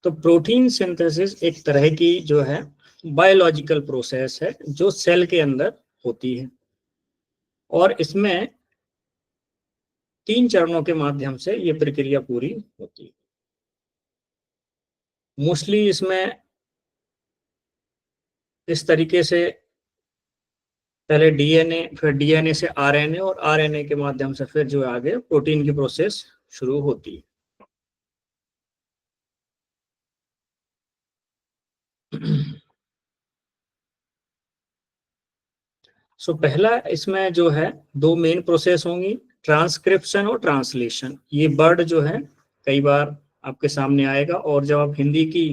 तो protein synthesis एक तरह की जो है बायोलॉजिकल प्रोसेस है जो सेल के अंदर होती है, और इसमें 3 चरणों के माध्यम से ये प्रक्रिया पूरी होती है। मोस्टली इसमें इस तरीके से पहले डीएनए, फिर डीएनए से आरएनए, और आरएनए के माध्यम से फिर जो आगे प्रोटीन की प्रोसेस शुरू होती है। सो पहला इसमें जो है 2 मेन प्रोसेस होंगी, ट्रांसक्रिप्शन और ट्रांसलेशन। ये वर्ड जो है कई बार आपके सामने आएगा, और जब आप हिंदी की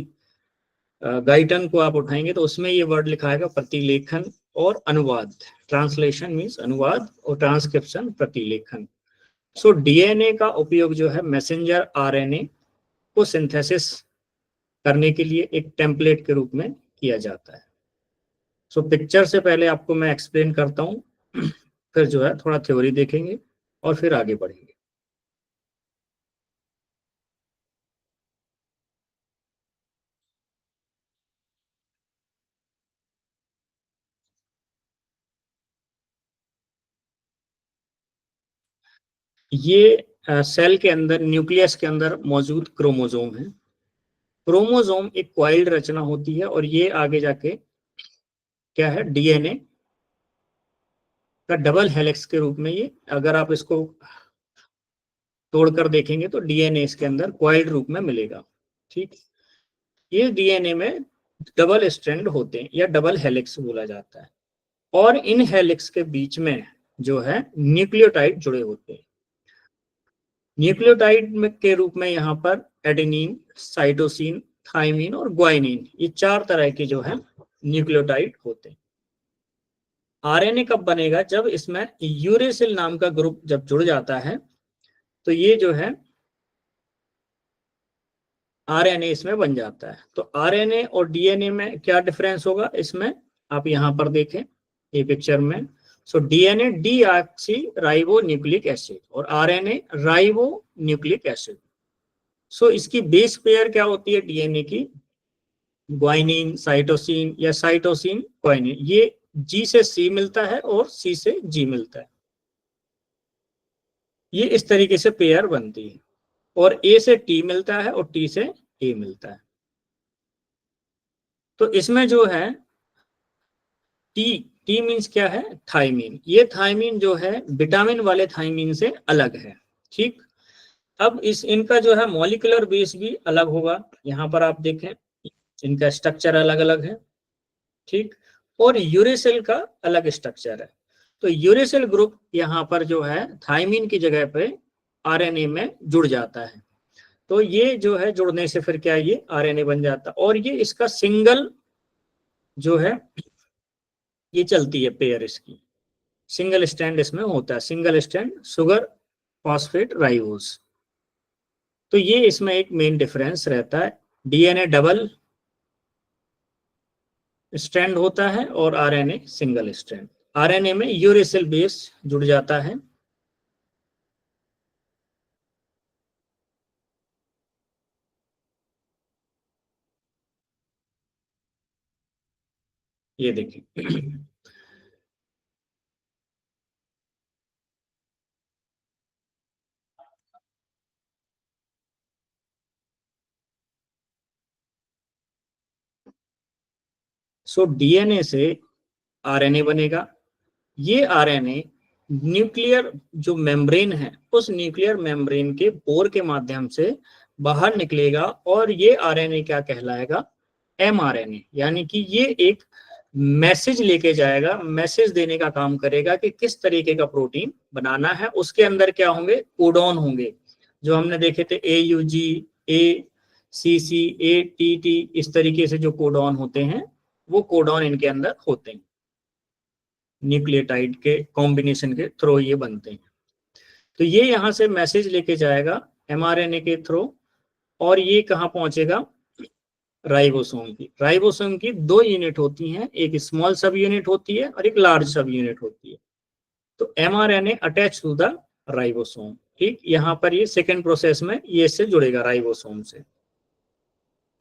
गाइडन को आप उठाएंगे तो उसमें ये वर्ड लिखा आएगा प्रतिलेखन और अनुवाद। ट्रांसलेशन मीन्स अनुवाद, और ट्रांसक्रिप्शन प्रतिलेखन। सो डीएनए का उपयोग जो है मैसेंजर आरएनए को सिंथेसिस करने के लिए एक टेम्पलेट के रूप में किया जाता है। सो पिक्चर से पहले आपको मैं एक्सप्लेन करता हूँ, फिर जो है थोड़ा थ्योरी देखेंगे और फिर आगे बढ़ेंगे। ये सेल के अंदर, न्यूक्लियस के अंदर मौजूद क्रोमोजोम है। क्रोमोजोम एक क्वाइल्ड रचना होती है, और ये आगे जाके क्या है, डीएनए का डबल हेलिक्स के रूप में, ये अगर आप इसको तोड़कर देखेंगे तो डीएनए इसके अंदर क्वाइल्ड रूप में मिलेगा। ठीक, ये डीएनए में डबल स्ट्रैंड होते हैं या डबल हेलिक्स बोला जाता है, और इन हेलिक्स के बीच में जो है न्यूक्लियोटाइड जुड़े होते हैं। न्यूक्लियोटाइड के रूप में यहाँ पर एडेनिन, साइटोसिन, थाइमिन और ग्वाइनिन, ये 4 तरह के जो है न्यूक्लियोटाइड होते हैं। आरएनए कब बनेगा, जब इसमें यूरेसिल नाम का ग्रुप जब जुड़ जाता है, तो ये जो है आरएनए इसमें बन जाता है। तो आरएनए और डीएनए में क्या डिफरेंस होगा, इसमें आप यहाँ पर देखें ये पिक्चर में। So DNA deoxy ribo nucleic acid, और आरएनए राइबो न्यूक्लिक एसिड। सो इसकी बेस पेयर क्या होती है डीएनए की, ग्वाइनिन, साइटोसिन या साइटोसिन ग्वाइनिन। ये जी से सी मिलता है और सी से जी मिलता है, ये इस तरीके से पेयर बनती है। और ए से टी मिलता है और टी से ए मिलता है। तो इसमें जो है टी, टी मीन्स क्या है, थाइमीन। ये थाइमीन जो है विटामिन वाले थाइमीन से अलग है। ठीक, अब इस इनका जो है मॉलिक्यूलर बेस भी अलग होगा। यहाँ पर आप देखें इनका स्ट्रक्चर अलग अलग है। ठीक, और यूरेसिल का अलग स्ट्रक्चर है। तो यूरेसिल ग्रुप यहाँ पर जो है थाइमीन की जगह पे आरएनए में जुड़ जाता है। तो ये जो है जुड़ने से फिर क्या, ये आरएनए बन जाता है, और ये इसका सिंगल जो है ये चलती है पेयर, इसकी सिंगल स्टैंड इसमें होता है, single stand sugar phosphate ribose. तो ये इसमें एक मेन डिफरेंस रहता है। डीएनए डबल स्ट्रैंड होता है और आरएनए सिंगल स्ट्रैंड। आरएनए में यूरेसिल बेस जुड़ जाता है। ये देखिए सो डीएनए से आरएनए बनेगा। ये आरएनए न्यूक्लियर जो मेम्ब्रेन है, उस न्यूक्लियर मेम्ब्रेन के पोर के माध्यम से बाहर निकलेगा, और ये आरएनए क्या कहलाएगा, एमआरएनए। यानी कि ये एक मैसेज लेके जाएगा, मैसेज देने का काम करेगा कि किस तरीके का प्रोटीन बनाना है। उसके अंदर क्या होंगे, कोडॉन होंगे, जो हमने देखे थे AUG, ACC, ATT, इस तरीके से जो कोडॉन होते हैं, वो कोडॉन इनके अंदर होते हैं। न्यूक्लियोटाइड के कॉम्बिनेशन के थ्रू ये बनते हैं। तो ये यहाँ से मैसेज लेके जाएगा एमआरएनए के थ्रू, और ये कहाँ पहुंचेगा, राइबोसोम की। राइबोसोम की 2 यूनिट होती हैं, एक स्मॉल सब यूनिट होती है और एक लार्ज सब यूनिट होती है। तो mRNA attach to the ribosome. ठीक, यहाँ पर ये सेकेंड प्रोसेस में ये इससे जुड़ेगा राइबोसोम से।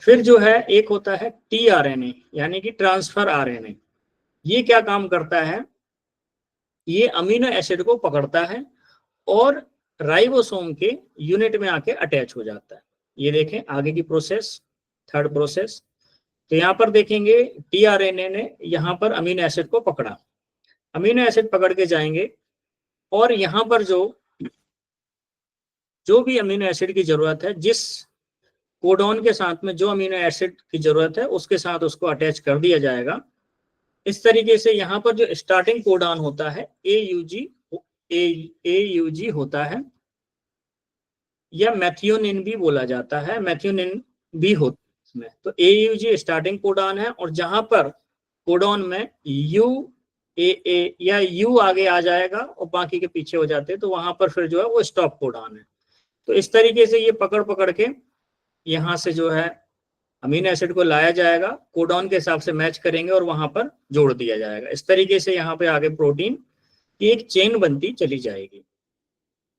फिर जो है एक होता है टीआरएनए यानी कि ट्रांसफर आरएनए। ये क्या काम करता है, ये अमीनो एसिड को पकड़ता है और राइबोसोम के यूनिट में आके अटैच हो जाता है। ये देखें आगे की प्रोसेस, थर्ड प्रोसेस। तो यहाँ पर देखेंगे टीआरएनए ने यहाँ पर अमीनो एसिड को पकड़ा, अमीनो एसिड पकड़ के जाएंगे और यहाँ पर जो भी अमीनो एसिड की जरूरत है, जिस कोडॉन के साथ में जो अमीनो एसिड की जरूरत है उसके साथ उसको अटैच कर दिया जाएगा। इस तरीके से यहाँ पर जो स्टार्टिंग कोडॉन होता है AUG होता है, या मैथियोनिन भी बोला जाता है, मैथियोनिन भी होता है इसमें। तो AUG स्टार्टिंग कोडॉन है और जहां पर कोडॉन में UAA या U आगे आ जाएगा और बाकी के पीछे हो जाते हैं, तो वहां पर फिर जो है वो स्टॉप कोडॉन है। तो इस तरीके से ये पकड़ पकड़ के यहाँ से जो है अमीनो एसिड को लाया जाएगा, कोडॉन के हिसाब से मैच करेंगे और वहां पर जोड़ दिया जाएगा। इस तरीके से यहाँ पे आगे प्रोटीन की एक चेन बनती चली जाएगी।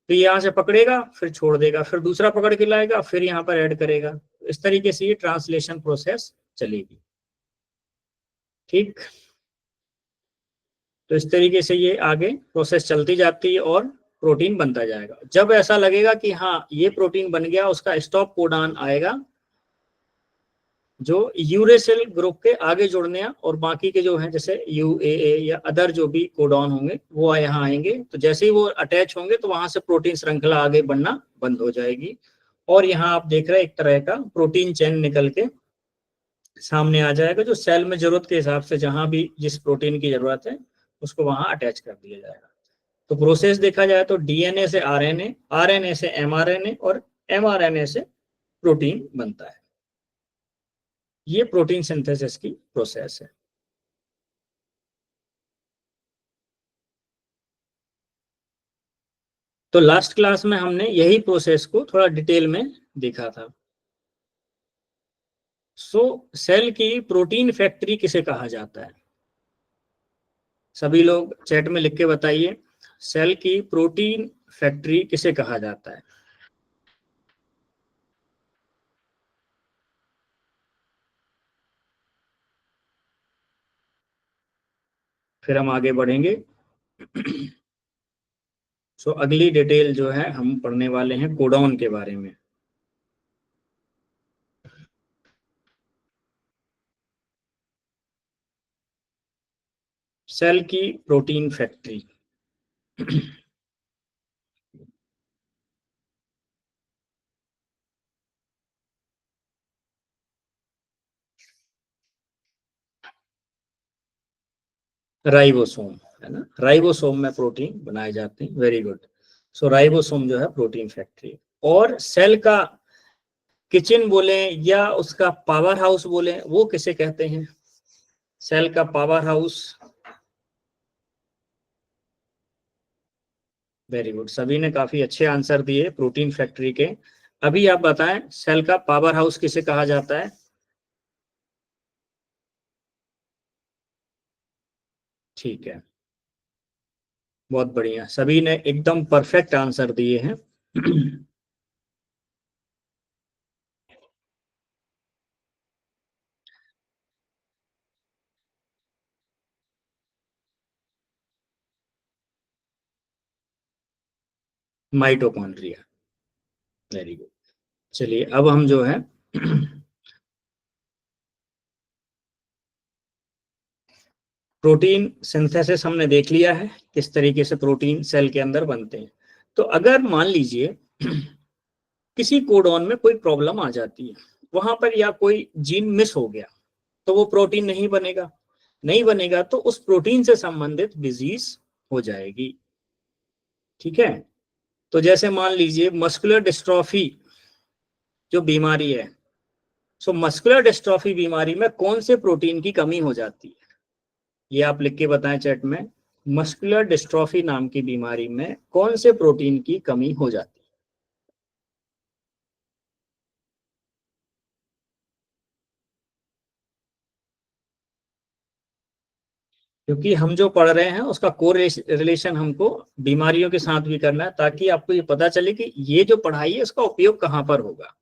तो यहाँ से पकड़ेगा फिर छोड़ देगा, फिर दूसरा पकड़ के लाएगा, फिर यहाँ पर ऐड करेगा। इस तरीके से ये ट्रांसलेशन प्रोसेस चलेगी। ठीक, तो इस तरीके से ये आगे प्रोसेस चलती जाती है और प्रोटीन बनता जाएगा। जब ऐसा लगेगा कि हाँ ये प्रोटीन बन गया, उसका स्टॉप कोडॉन आएगा जो यूरेसिल ग्रुप के आगे जुड़ने और बाकी के जो हैं जैसे UAA या अदर जो भी कोडॉन होंगे वो यहाँ आएंगे। तो जैसे ही वो अटैच होंगे तो वहां से प्रोटीन श्रृंखला आगे बढ़ना बंद हो जाएगी और यहाँ आप देख रहे हैं एक तरह का प्रोटीन चेन निकल के सामने आ जाएगा, जो सेल में जरूरत के हिसाब से जहां भी जिस प्रोटीन की जरूरत है उसको वहां अटैच कर दिया जाएगा। तो प्रोसेस देखा जाए तो DNA से RNA, RNA से mRNA और mRNA से प्रोटीन बनता है। ये प्रोटीन सिंथेसिस की प्रोसेस है। तो लास्ट क्लास में हमने यही प्रोसेस को थोड़ा डिटेल में देखा था। सेल की प्रोटीन फैक्ट्री किसे कहा जाता है? सभी लोग चैट में लिख के बताइए, सेल की प्रोटीन फैक्ट्री किसे कहा जाता है? फिर हम आगे बढ़ेंगे। अगली डिटेल जो है हम पढ़ने वाले हैं कोडॉन के बारे में। सेल की प्रोटीन फैक्ट्री। राइबोसोम है ना, राइबोसोम में प्रोटीन बनाए जाते हैं। Very good. राइबोसोम जो है प्रोटीन फैक्ट्री। और सेल का किचन बोले या उसका पावर हाउस बोले, वो किसे कहते हैं? सेल का पावर हाउस। वेरी गुड, सभी ने काफी अच्छे आंसर दिए प्रोटीन फैक्ट्री के। अभी आप बताएं सेल का पावर हाउस किसे कहा जाता है? ठीक है, बहुत बढ़िया, सभी ने एकदम परफेक्ट आंसर दिए हैं। माइटोकॉन्ड्रिया। Very good. चलिए अब हम जो है प्रोटीन सिंथेसिस हमने देख लिया है, किस तरीके से प्रोटीन सेल के अंदर बनते हैं। तो अगर मान लीजिए किसी कोडॉन में कोई प्रॉब्लम आ जाती है, वहां पर या कोई जीन मिस हो गया, तो वो प्रोटीन नहीं बनेगा। नहीं बनेगा तो उस प्रोटीन से संबंधित डिजीज हो जाएगी। ठीक है, तो जैसे मान लीजिए मस्कुलर डिस्ट्रॉफी जो बीमारी है, मस्कुलर डिस्ट्रॉफी बीमारी में कौन से प्रोटीन की कमी हो जाती है? ये आप लिख के बताएं चैट में। मस्कुलर डिस्ट्रॉफी नाम की बीमारी में कौन से प्रोटीन की कमी हो जाती है? क्योंकि हम जो पढ़ रहे हैं उसका को रिलेशन हमको बीमारियों के साथ भी करना है, ताकि आपको ये पता चले कि ये जो पढ़ाई है उसका उपयोग कहाँ पर होगा।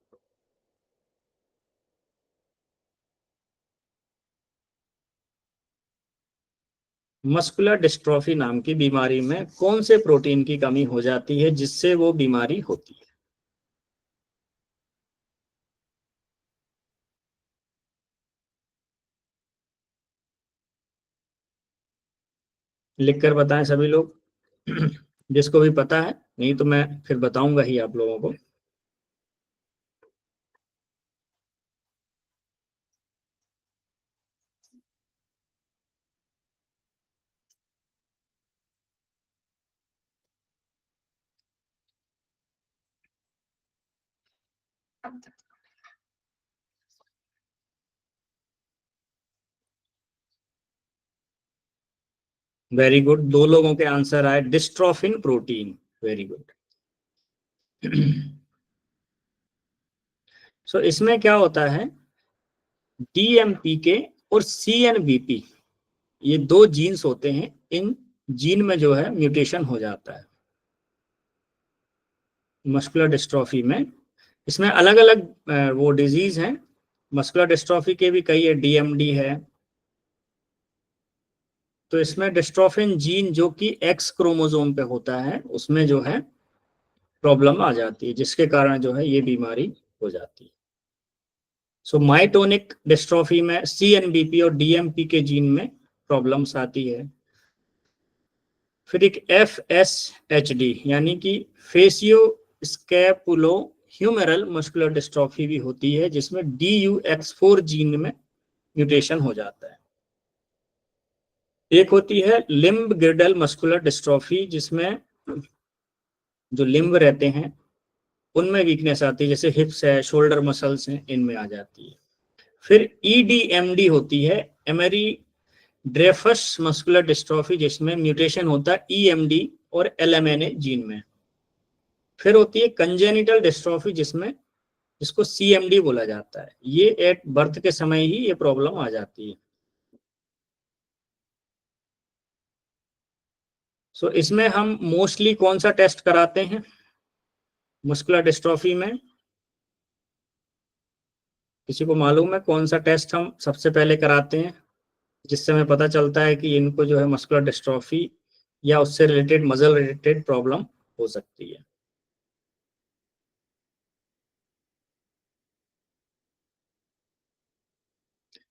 मस्कुलर डिस्ट्रॉफी नाम की बीमारी में कौन से प्रोटीन की कमी हो जाती है जिससे वो बीमारी होती है? लिख कर बताएं सभी लोग। जिसको भी पता है, नहीं तो मैं फिर बताऊंगा ही आप लोगों को। वेरी गुड, दो लोगों के आंसर आए, dystrophin protein. Very good. So इसमें क्या होता है, डीएमपीके और सीएनबीपी, ये दो जीन्स होते हैं, इन जीन में जो है म्यूटेशन हो जाता है मस्कुलर डिस्ट्रॉफी में। इसमें अलग अलग वो डिजीज हैं, मस्कुलर डिस्ट्रॉफी के भी कई है, डीएमडी है। तो इसमें डिस्ट्रोफिन जीन जो कि एक्स क्रोमोसोम पे होता है, उसमें जो है प्रॉब्लम आ जाती है, जिसके कारण जो है ये बीमारी हो जाती है। सो माइटोनिक डिस्ट्रॉफी में सीएनबीपी और डीएमपी के जीन में प्रॉब्लम्स आती है। फिर एक एफ एस एच डी यानी कि फेसियो स्कैपुलो ह्यूमेरल मस्कुलर डिस्ट्रॉफी भी होती है, जिसमें DUX4 जीन में म्यूटेशन हो जाता है। एक होती है लिम्ब गिर्डल मस्कुलर डिस्ट्रॉफी, जिसमें जो लिम्ब रहते हैं उनमें वीकनेस आती है, जैसे हिप्स है, शोल्डर मसल्स हैं, इनमें आ जाती है। फिर EDMD होती है, एमरी ड्रेफस मस्कुलर डिस्ट्रॉफी, जिसमें म्यूटेशन होता है EMD और LMNA जीन में। फिर होती है कंजेनिटल डिस्ट्रॉफी, जिसमें जिसको CMD बोला जाता है, ये एट बर्थ के समय ही ये प्रॉब्लम आ जाती है। सो इसमें हम मोस्टली कौन सा टेस्ट कराते हैं मस्कुलर डिस्ट्रॉफी में? किसी को मालूम है कौन सा टेस्ट हम सबसे पहले कराते हैं, जिससे हमें पता चलता है कि इनको जो है मस्कुलर डिस्ट्रॉफी या उससे रिलेटेड मसल रिलेटेड प्रॉब्लम हो सकती है?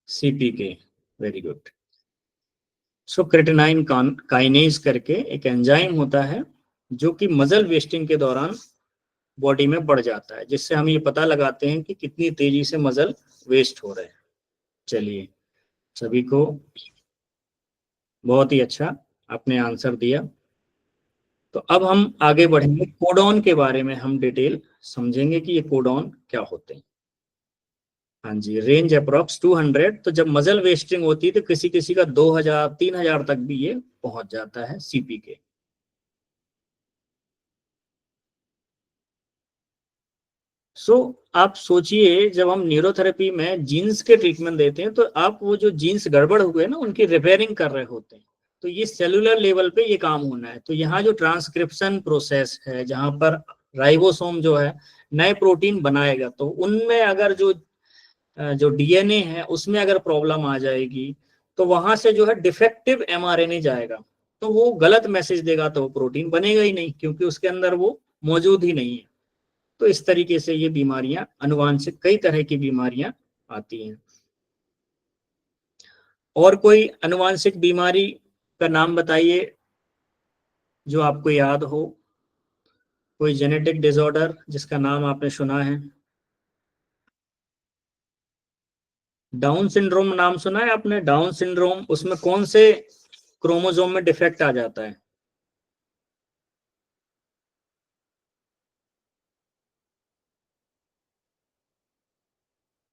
CPK। Very good. So creatinine kinase करके एक एंजाइम होता है, जो कि मसल वेस्टिंग के दौरान बॉडी में बढ़ जाता है, जिससे हम ये पता लगाते हैं कि कितनी तेजी से मसल वेस्ट हो रहे हैं। चलिए, सभी को बहुत ही अच्छा आपने आंसर दिया। तो अब हम आगे बढ़ेंगे, कोडॉन के बारे में हम डिटेल समझेंगे कि ये कोडॉन क्या होते हैं। हाँ जी, रेंज अप्रोक्स 200। तो जब मसल वेस्टिंग होती है तो किसी किसी का 2000 3000 तक भी ये पहुंच जाता है CPK। सो आप सोचिए, जब हम न्यूरोथेरेपी में जीन्स के ट्रीटमेंट देते हैं, तो आप वो जो जीन्स गड़बड़ हुए ना, उनकी रिपेयरिंग कर रहे होते हैं। तो ये सेलुलर लेवल पे ये काम होना है। तो यहाँ जो ट्रांसक्रिप्शन प्रोसेस है, जहाँ पर राइबोसोम जो है नए प्रोटीन बनाएगा, तो उनमें अगर जो DNA है उसमें अगर प्रॉब्लम आ जाएगी, तो वहां से जो है डिफेक्टिव mRNA जाएगा, तो वो गलत मैसेज देगा, तो वो प्रोटीन बनेगा ही नहीं, क्योंकि उसके अंदर वो मौजूद ही नहीं है। तो इस तरीके से ये बीमारियां, अनुवांशिक कई तरह की बीमारियां आती हैं। और कोई अनुवांशिक बीमारी का नाम बताइए जो आपको याद हो, कोई जेनेटिक डिसऑर्डर जिसका नाम आपने सुना है। डाउन सिंड्रोम नाम सुना है आपने? डाउन सिंड्रोम, उसमें कौन से क्रोमोसोम में डिफेक्ट आ जाता है?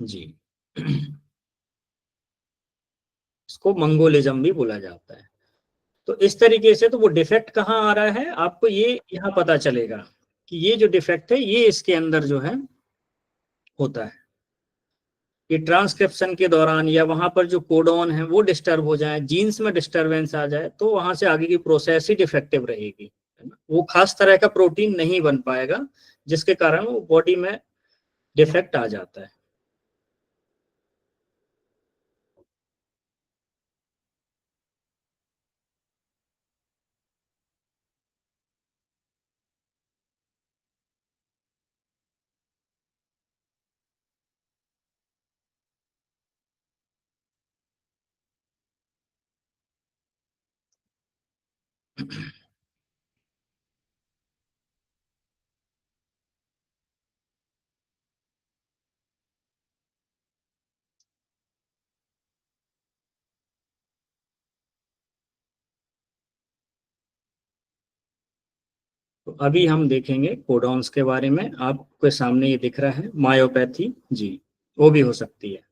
जी। इसको मंगोलिज्म भी बोला जाता है। तो इस तरीके से, तो वो डिफेक्ट कहाँ आ रहा है आपको ये यहाँ पता चलेगा कि ये जो डिफेक्ट है ये इसके अंदर जो है होता है। ये ट्रांसक्रिप्शन के दौरान या वहां पर जो कोडॉन है वो डिस्टर्ब हो जाए, जीन्स में डिस्टरबेंस आ जाए, तो वहां से आगे की प्रोसेस ही डिफेक्टिव रहेगी, है ना? वो खास तरह का प्रोटीन नहीं बन पाएगा, जिसके कारण वो बॉडी में डिफेक्ट आ जाता है। तो अभी हम देखेंगे कोडॉन्स के बारे में। आपके सामने ये दिख रहा है मायोपैथी, जी, वो भी हो सकती है।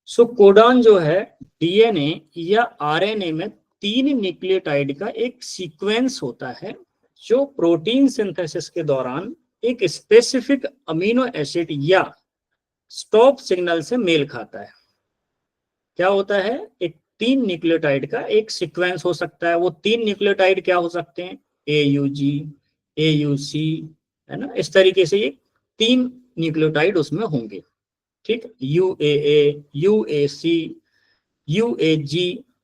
सो कोडॉन जो है डीएनए या आरएनए में 3 न्यूक्लियोटाइड का एक सीक्वेंस होता है जो प्रोटीन सिंथेसिस के दौरान एक स्पेसिफिक अमीनो एसिड या स्टॉप सिग्नल से मेल खाता है। क्या होता है, एक 3 न्यूक्लियोटाइड का एक सीक्वेंस हो सकता है। वो 3 न्यूक्लियोटाइड क्या हो सकते हैं, AUG, AUC, है ना, इस तरीके से ये 3 न्यूक्लियोटाइड उसमें होंगे। ठीक, UAA, UAC, UAG,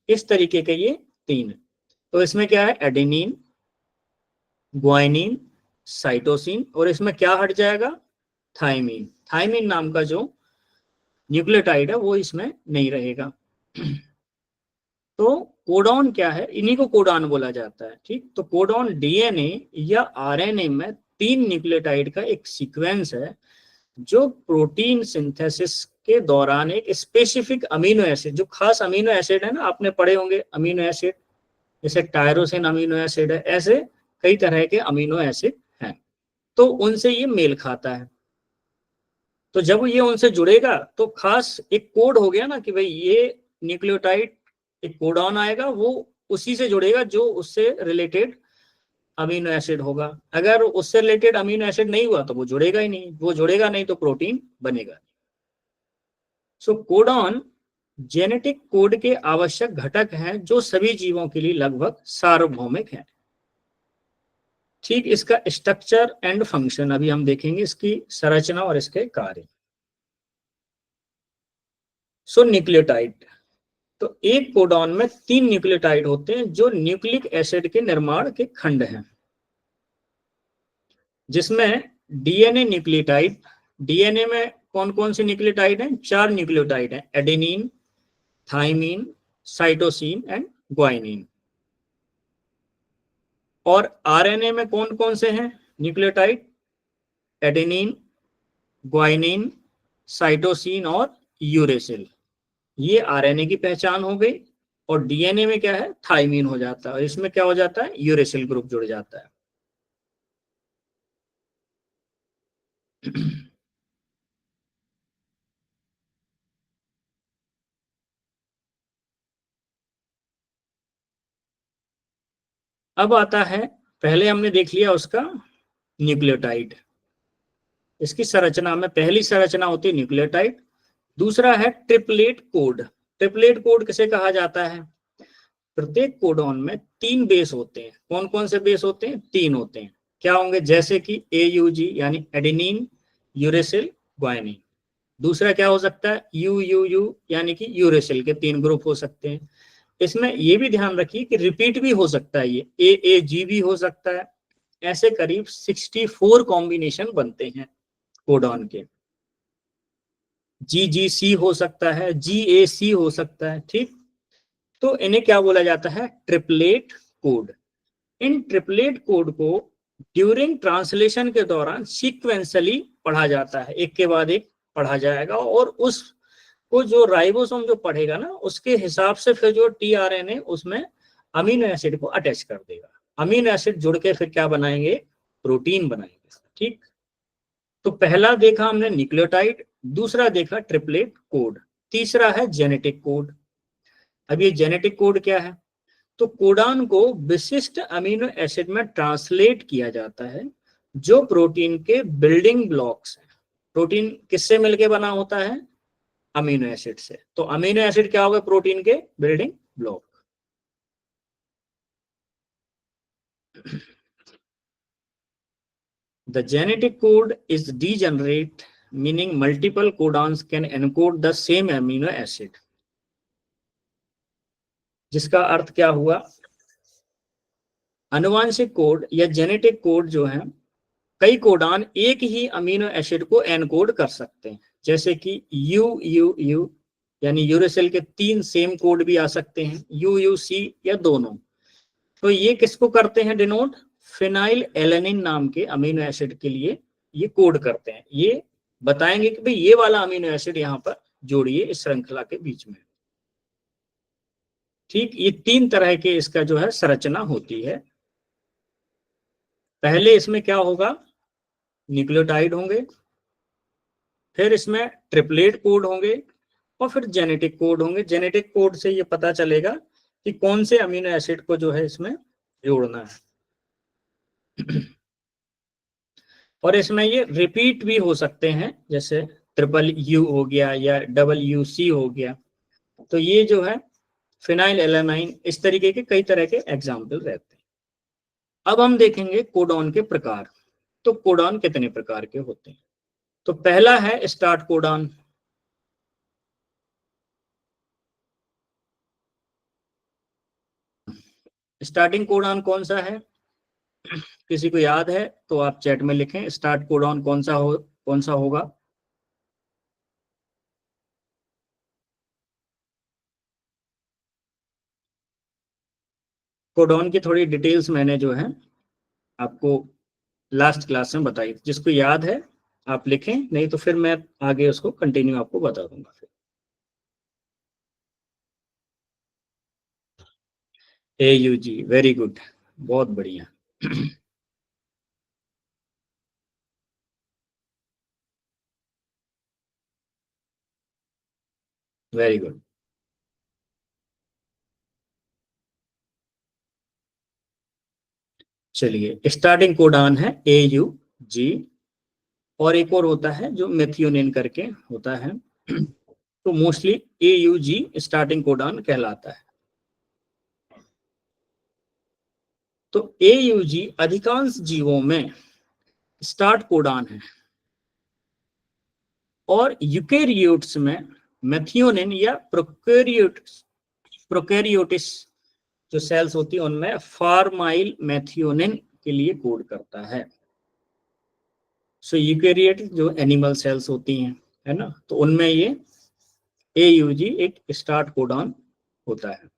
इस तरीके के ये 3। तो इसमें क्या है, एडेनिन, ग्वाइनिन, साइटोसिन, और इसमें क्या हट जाएगा, थाइमीन। थाइमीन नाम का जो न्यूक्लियोटाइड है वो इसमें नहीं रहेगा। तो कोडॉन क्या है, इन्हीं को कोडॉन बोला जाता है। ठीक, तो कोडॉन डीएनए या आरएनए में 3 न्यूक्लियोटाइड का एक सीक्वेंस है जो प्रोटीन सिंथेसिस के दौरान एक स्पेसिफिक अमीनो एसिड, जो खास अमीनो एसिड है ना, आपने पढ़े होंगे अमीनो एसिड, जैसे टायरोसिन अमीनो एसिड है, ऐसे कई तरह के अमीनो एसिड हैं, तो उनसे ये मेल खाता है। तो जब ये उनसे जुड़ेगा तो खास एक कोड हो गया ना कि भाई ये न्यूक्लियोटाइड, एक कोडॉन आएगा, वो उसी से जुड़ेगा जो उससे रिलेटेड अमीनो एसिड होगा। अगर उससे रिलेटेड अमीनो एसिड नहीं हुआ तो वो जुड़ेगा ही नहीं, वो जुड़ेगा नहीं तो प्रोटीन बनेगा। सो कोडॉन जेनेटिक कोड के आवश्यक घटक हैं जो सभी जीवों के लिए लगभग सार्वभौमिक हैं। ठीक, इसका स्ट्रक्चर एंड फंक्शन अभी हम देखेंगे, इसकी संरचना और इसके कार्य। सो न्यूक्लियोटाइड, तो एक कोडॉन में 3 न्यूक्लियोटाइड होते हैं जो न्यूक्लिक एसिड के निर्माण के खंड हैं, जिसमें डीएनए न्यूक्लियोटाइड, डीएनए में कौन कौन से न्यूक्लियोटाइड हैं, 4 न्यूक्लियोटाइड हैं, adenine, thymine, cytosine and guanine. और आरएनए में कौन कौन से हैं न्यूक्लियोटाइड, एडेनिन, ग्वाइनिन, साइटोसिन और यूरेसिल। ये आरएनए की पहचान हो गई। और डीएनए में क्या है, थाइमीन हो जाता है, और इसमें क्या हो जाता है, यूरेसिल ग्रुप जुड़ जाता है। अब आता है, पहले हमने देख लिया उसका न्यूक्लियोटाइड, इसकी संरचना में पहली संरचना होती है न्यूक्लियोटाइड। दूसरा है ट्रिपलेट कोड। ट्रिपलेट कोड किसे कहा जाता है, प्रत्येक कोडॉन में 3 बेस होते हैं। कौन कौन से बेस होते हैं, 3 होते हैं। क्या होंगे, जैसे कि AUG यानी एडेनिन, यूरेसिल, ग्वाइनिन। दूसरा क्या हो सकता है, UUU यानी कि यूरेसिल के 3 ग्रुप हो सकते हैं। इसमें ये भी ध्यान रखिए कि रिपीट भी हो सकता है, ये AAG भी हो सकता है। ऐसे करीब 64 कॉम्बिनेशन बनते हैं कोडॉन के। GGC हो सकता है, GAC हो सकता है। ठीक, तो इन्हें क्या बोला जाता है, ट्रिपलेट कोड। इन ट्रिपलेट कोड को ड्यूरिंग ट्रांसलेशन के दौरान सीक्वेंसली पढ़ा जाता है, एक के बाद एक पढ़ा जाएगा, और उसको जो राइबोसोम जो पढ़ेगा ना, उसके हिसाब से फिर जो टीआरएनए उसमें अमीनो एसिड को अटैच कर देगा। अमीनो एसिड जुड़ के फिर क्या बनाएंगे, प्रोटीन बनाएंगे। ठीक, तो पहला देखा हमने न्यूक्लियोटाइड, दूसरा देखा ट्रिपलेट कोड, तीसरा है जेनेटिक कोड। अब ये जेनेटिक कोड क्या है, तो कोडान को विशिष्ट अमीनो एसिड में ट्रांसलेट किया जाता है जो प्रोटीन के बिल्डिंग ब्लॉक्स हैं। प्रोटीन किससे मिलके बना होता है, अमीनो एसिड से। तो अमीनो एसिड क्या होगा, प्रोटीन के building block. The genetic code is degenerate, meaning multiple codons can encode the same amino acid. जिसका अर्थ क्या हुआ, अनुवांशिक कोड या जेनेटिक कोड जो है कई कोडान एक ही अमीनो एसिड को एनकोड कर सकते हैं, जैसे कि यू यू यू यानी यूरेसिल के 3 सेम कोड भी आ सकते हैं, यू यू सी या दोनों। तो ये किसको करते हैं डिनोट? फिनाइल एलेनिन नाम के अमीनो एसिड के लिए ये कोड करते हैं। ये बताएंगे कि भाई ये वाला अमीनो एसिड यहाँ पर जोड़िए इस श्रृंखला के बीच में। ठीक, ये 3 तरह के इसका जो है संरचना होती है। पहले इसमें क्या होगा? न्यूक्लियोटाइड होंगे, फिर इसमें ट्रिपलेट कोड होंगे और फिर जेनेटिक कोड होंगे। जेनेटिक कोड से ये पता चलेगा कि कौन से अमीनो एसिड को जो है इसमें जोड़ना है। और इसमें ये रिपीट भी हो सकते हैं, जैसे ट्रिपल यू हो गया या डबल यू सी हो गया। तो ये जो है फिनाइल एलानाइन, इस तरीके के कई तरह के एग्जाम्पल रहते हैं। अब हम देखेंगे कोडॉन के प्रकार। तो कोडॉन कितने प्रकार के होते हैं? तो पहला है स्टार्ट कोडॉन। स्टार्टिंग कोडॉन कौन सा है? किसी को याद है तो आप चैट में लिखें, स्टार्ट कोडॉन कौन सा होगा? कोडॉन की थोड़ी डिटेल्स मैंने जो है आपको लास्ट क्लास में बताई। जिसको याद है आप लिखें, नहीं तो फिर मैं आगे उसको कंटिन्यू आपको बता दूंगा। ए यू जी, वेरी गुड, बहुत बढ़िया। Very good. चलिए, स्टार्टिंग कोडान है ए यू जी, और एक और होता है जो मेथियोनिन करके होता है। तो mostly A U G starting codon कहलाता है। तो ए यू जी अधिकांश जीवों में स्टार्ट कोडान है, और यूकेरियोट्स में मेथियोनिन या प्रोकैरियोटिस जो सेल्स होती है उनमें फार्माइल मेथियोनिन के लिए कोड करता है। सो यूकेरियोट जो एनिमल सेल्स होती हैं, है ना, तो उनमें ये AUG एक स्टार्ट कोडॉन होता है।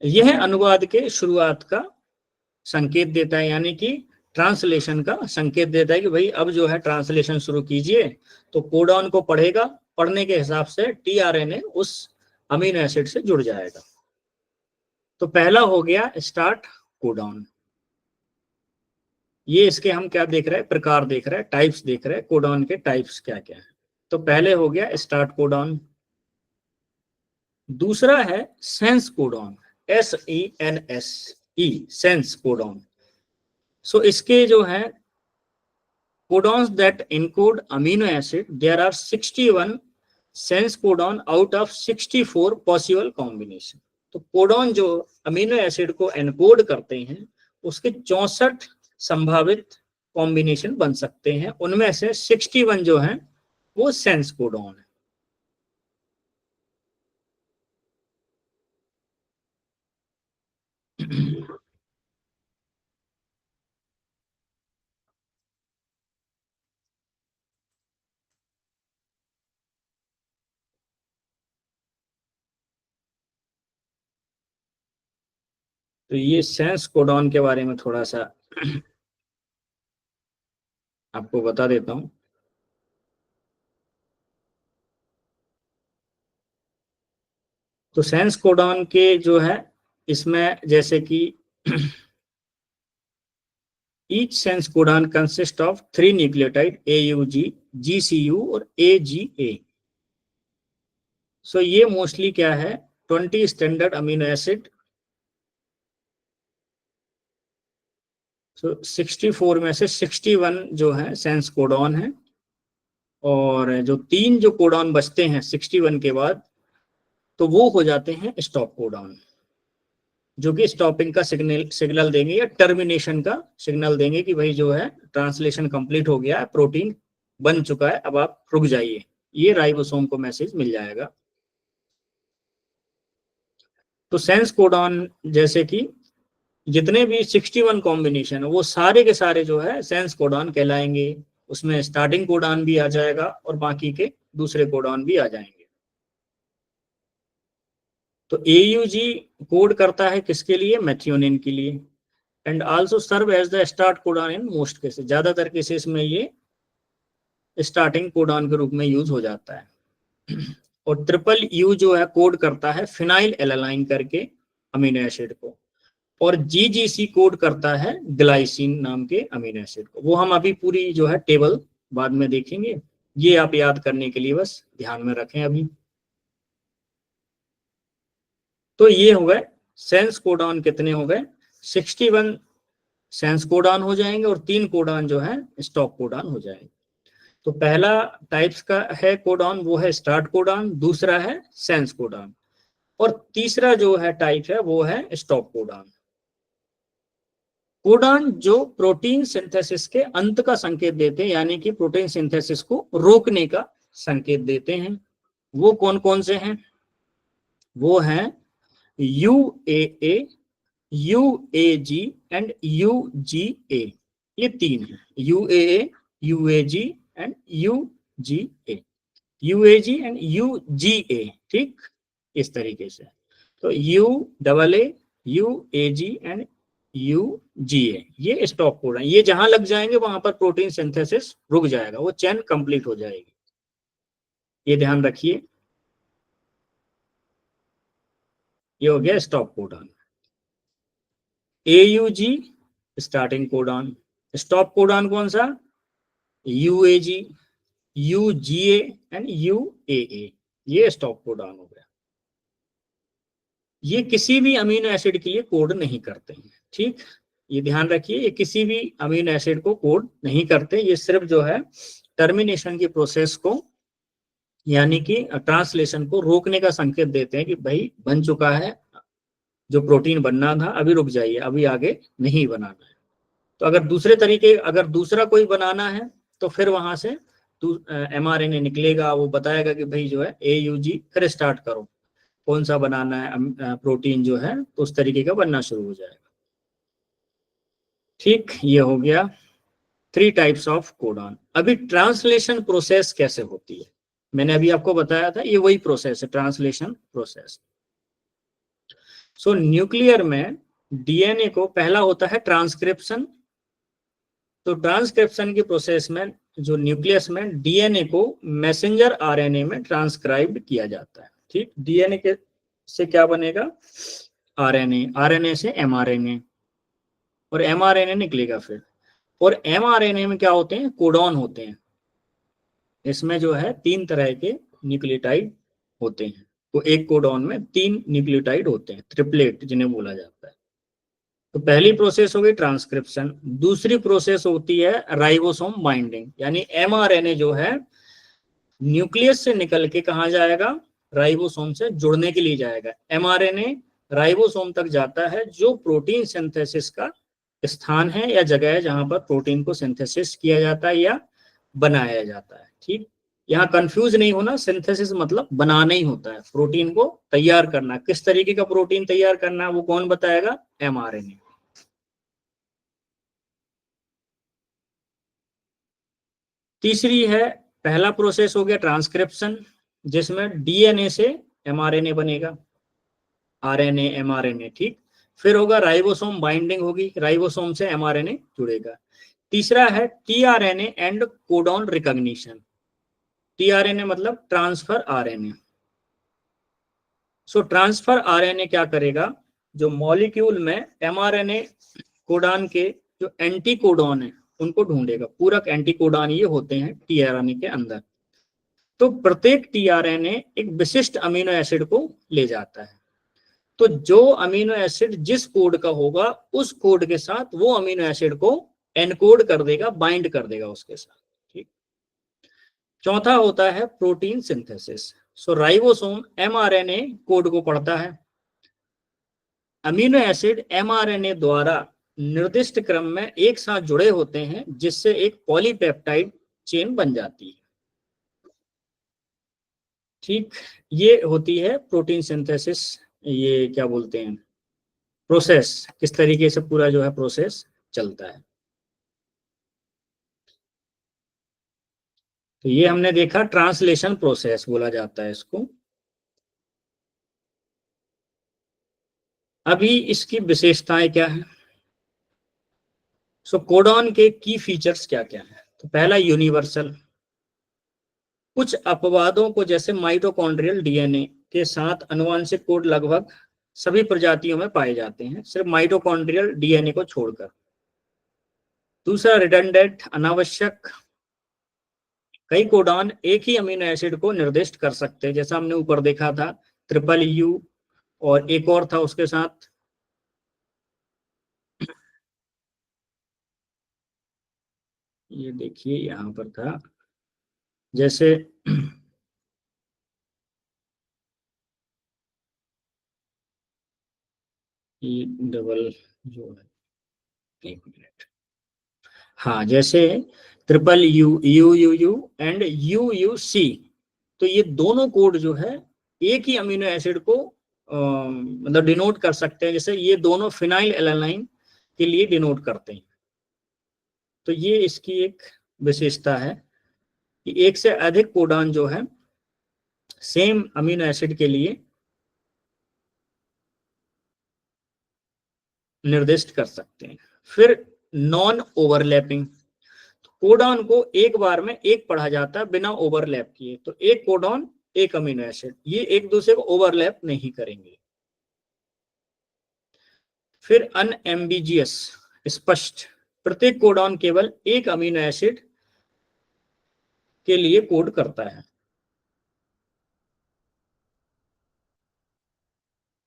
यह अनुवाद के शुरुआत का संकेत देता है, यानी कि ट्रांसलेशन का संकेत देता है कि भाई अब जो है ट्रांसलेशन शुरू कीजिए। तो कोडॉन को पढ़ेगा, पढ़ने के हिसाब से टीआरएनए उस अमीनो एसिड से जुड़ जाएगा। तो पहला हो गया स्टार्ट कोडॉन। ये इसके हम क्या देख रहे हैं? प्रकार देख रहे हैं, टाइप्स देख रहे हैं, कोडॉन के टाइप्स क्या क्या है। तो पहले हो गया स्टार्ट कोडॉन। दूसरा है sense codon, SENS, sense codon. So इसके जो है codons that encode amino acid, there are 61 sense codon out of 64 possible combination. तो कोडॉन जो अमीनो एसिड को एनकोड करते हैं उसके 64 संभावित कॉम्बिनेशन बन सकते हैं, उनमें से 61 जो है वो सेंस कोडॉन है। तो ये सेंस कोडॉन के बारे में थोड़ा सा आपको बता देता हूँ। तो सेंस कोडॉन के जो है इसमें जैसे कि each sense codon consist of 3 nucleotide AUG, GCU और AGA। सो ये मोस्टली क्या है, 20 स्टैंडर्ड अमीनो एसिड। सो 64 में से 61 जो है सेंस कोडॉन है, और जो 3 जो कोडॉन बचते हैं 61 के बाद, तो वो हो जाते हैं स्टॉप कोडॉन, जो कि स्टॉपिंग का सिग्नल देंगे या टर्मिनेशन का सिग्नल देंगे कि भाई जो है ट्रांसलेशन कंप्लीट हो गया है, प्रोटीन बन चुका है, अब आप रुक जाइए। ये राइबोसोम को मैसेज मिल जाएगा। तो सेंस कोडॉन जैसे कि जितने भी 61 कॉम्बिनेशन है वो सारे के सारे जो है सेंस कोडॉन कहलाएंगे। उसमें स्टार्टिंग कोडॉन भी आ जाएगा और बाकी के दूसरे कोडॉन भी आ जाएंगे। तो AUG कोड करता है किसके लिए? मेथियोनिन के लिए। And also serve as the start codon in most cases, ज्यादातर केसेस में ये स्टार्टिंग कोडॉन के रूप में यूज हो जाता है। और ट्रिपल यू जो है कोड करता है फिनाइल एलालाइन करके अमीनो एसिड को, और GGC कोड करता है ग्लाइसिन नाम के अमीनो एसिड को। वो हम अभी पूरी जो है टेबल बाद में देखेंगे, ये आप याद करने के लिए बस ध्यान में रखें अभी। तो ये हो गए सेंस कोडॉन, कितने हो गए? 61 सेंस कोडॉन हो जाएंगे और 3 कोडॉन जो है स्टॉप कोडॉन हो जाएंगे। तो पहला टाइप्स का है कोडॉन वो है स्टार्ट कोडॉन, दूसरा है सेंस कोडॉन, और तीसरा जो है टाइप है वो है स्टॉप कोडॉन। कोडॉन जो प्रोटीन सिंथेसिस के अंत का संकेत देते हैं, यानी कि प्रोटीन सिंथेसिस को रोकने का संकेत देते हैं, वो कौन कौन से हैं? वो हैं UAA, UAG एंड UGA। ये 3 है, UAA, UAG and UGA, UAG and UGA। ठीक, इस तरीके से। तो UAA, UAG एंड UGA ये स्टॉप कोड है। ये जहां लग जाएंगे वहां पर प्रोटीन सिंथेसिस रुक जाएगा, वो चेन कंप्लीट हो जाएगी, ये ध्यान रखिए। ये हो गया stop codon. AUG starting codon, stop codon कौन सा? UAG, UGA एंड UAA, ये स्टॉप कोडॉन हो गया। ये किसी भी अमीनो एसिड के लिए कोड नहीं करते हैं, ठीक, ये ध्यान रखिए, ये किसी भी अमीनो एसिड को कोड नहीं करते, ये सिर्फ जो है टर्मिनेशन की प्रोसेस को, यानी कि ट्रांसलेशन को रोकने का संकेत देते हैं कि भाई बन चुका है, जो प्रोटीन बनना था अभी रुक जाइए, अभी आगे नहीं बनाना है। तो अगर दूसरे तरीके, अगर दूसरा कोई बनाना है तो फिर वहां से mRNA निकलेगा, वो बताएगा कि भाई जो है AUG फिर स्टार्ट करो, कौन सा बनाना है प्रोटीन जो है, तो उस तरीके का बनना शुरू हो जाएगा। ठीक, ये हो गया 3 टाइप्स ऑफ कोडॉन। अभी ट्रांसलेशन प्रोसेस कैसे होती है, मैंने अभी आपको बताया था, ये वही प्रोसेस है, ट्रांसलेशन प्रोसेस। सो न्यूक्लियर में DNA को पहला होता है ट्रांसक्रिप्शन। तो ट्रांसक्रिप्शन की प्रोसेस में जो न्यूक्लियस में DNA को मैसेंजर RNA में ट्रांसक्राइब किया जाता है। ठीक, DNA के से क्या बनेगा? RNA, RNA से mRNA, और mRNA निकलेगा फिर, और mRNA में क्या होते हैं? कोडॉन होते हैं। इसमें जो है 3 तरह के न्यूक्लियोटाइड होते हैं, तो एक कोडॉन में 3 न्यूक्लियोटाइड होते हैं, ट्रिपलेट जिन्हें बोला जाता है। तो पहली प्रोसेस हो गई ट्रांसक्रिप्शन। दूसरी प्रोसेस होती है राइबोसोम बाइंडिंग, यानी mRNA जो है न्यूक्लियस से निकल के कहाँ जाएगा? राइबोसोम से जुड़ने के लिए जाएगा। mRNA राइबोसोम तक जाता है, जो प्रोटीन सिंथेसिस का स्थान है या जगह है जहां पर प्रोटीन को सिंथेसिस किया जाता है या बनाया जाता है। ठीक, यहाँ कंफ्यूज नहीं होना, सिंथेसिस मतलब बनाना ही होता है, प्रोटीन को तैयार करना। किस तरीके का प्रोटीन तैयार करना है वो कौन बताएगा? mRNA। तीसरी है, पहला प्रोसेस हो गया ट्रांसक्रिप्शन, जिसमें DNA से mRNA बनेगा, RNA mRNA। ठीक, फिर होगा राइबोसोम बाइंडिंग होगी, राइबोसोम से mRNA जुड़ेगा। तीसरा है tRNA and codon recognition. tRNA मतलब ट्रांसफर RNA। सो ट्रांसफर RNA क्या करेगा? जो मॉलिक्यूल में mRNA कोडॉन के जो एंटी कोडॉन है उनको ढूंढेगा, पूरक एंटी कोडॉन ये होते हैं tRNA के अंदर। तो प्रत्येक tRNA एक विशिष्ट अमीनो एसिड को ले जाता है। तो जो अमीनो एसिड जिस कोड का होगा उस कोड के साथ वो अमीनो एसिड को एनकोड कर देगा, बाइंड कर देगा उसके साथ। ठीक, चौथा होता है प्रोटीन सिंथेसिस। सो राइबोसोम mRNA कोड को पढ़ता है, अमीनो एसिड mRNA द्वारा निर्दिष्ट क्रम में एक साथ जुड़े होते हैं, जिससे एक पॉलीपेप्टाइड चेन बन जाती है। ठीक, ये होती है प्रोटीन सिंथेसिस, ये क्या बोलते हैं, प्रोसेस किस तरीके से पूरा जो है प्रोसेस चलता है। तो ये हमने देखा ट्रांसलेशन प्रोसेस बोला जाता है इसको। अभी इसकी विशेषताएं क्या है। सो कोडॉन के की फीचर्स क्या क्या है। तो पहला यूनिवर्सल, कुछ अपवादों को जैसे माइटोकॉन्ड्रियल डीएनए के साथ अनुवांशिक कोड लगभग सभी प्रजातियों में पाए जाते हैं, सिर्फ माइटोकॉन्ड्रियल डीएनए को छोड़कर। दूसरा रिडंडेंट, अनावश्यक, कई कोडॉन एक ही अमीनो एसिड को निर्दिष्ट कर सकते हैं, जैसा हमने ऊपर देखा था ट्रिपल यू, और एक और था उसके साथ ये देखिए यहां पर था जैसे ई डबल जो है, एक मिनट, हाँ जैसे triple U, U U U and U U C, तो ये दोनों कोड जो है एक ही अमीनो एसिड को मतलब डिनोट कर सकते हैं, जैसे ये दोनों फिनाइल एलानाइन के लिए डिनोट करते हैं। तो ये इसकी एक विशेषता है कि एक से अधिक कोडान जो है सेम अमीनो एसिड के लिए निर्दिष्ट कर सकते हैं। फिर नॉन ओवरलैपिंग, कोडॉन को एक बार में एक पढ़ा जाता है बिना ओवरलैप किए, तो एक कोडॉन एक अमीनो एसिड, ये एक दूसरे को ओवरलैप नहीं करेंगे। फिर अनएम्बिजियस, स्पष्ट, प्रत्येक कोडॉन केवल एक अमीनो एसिड के लिए कोड करता है।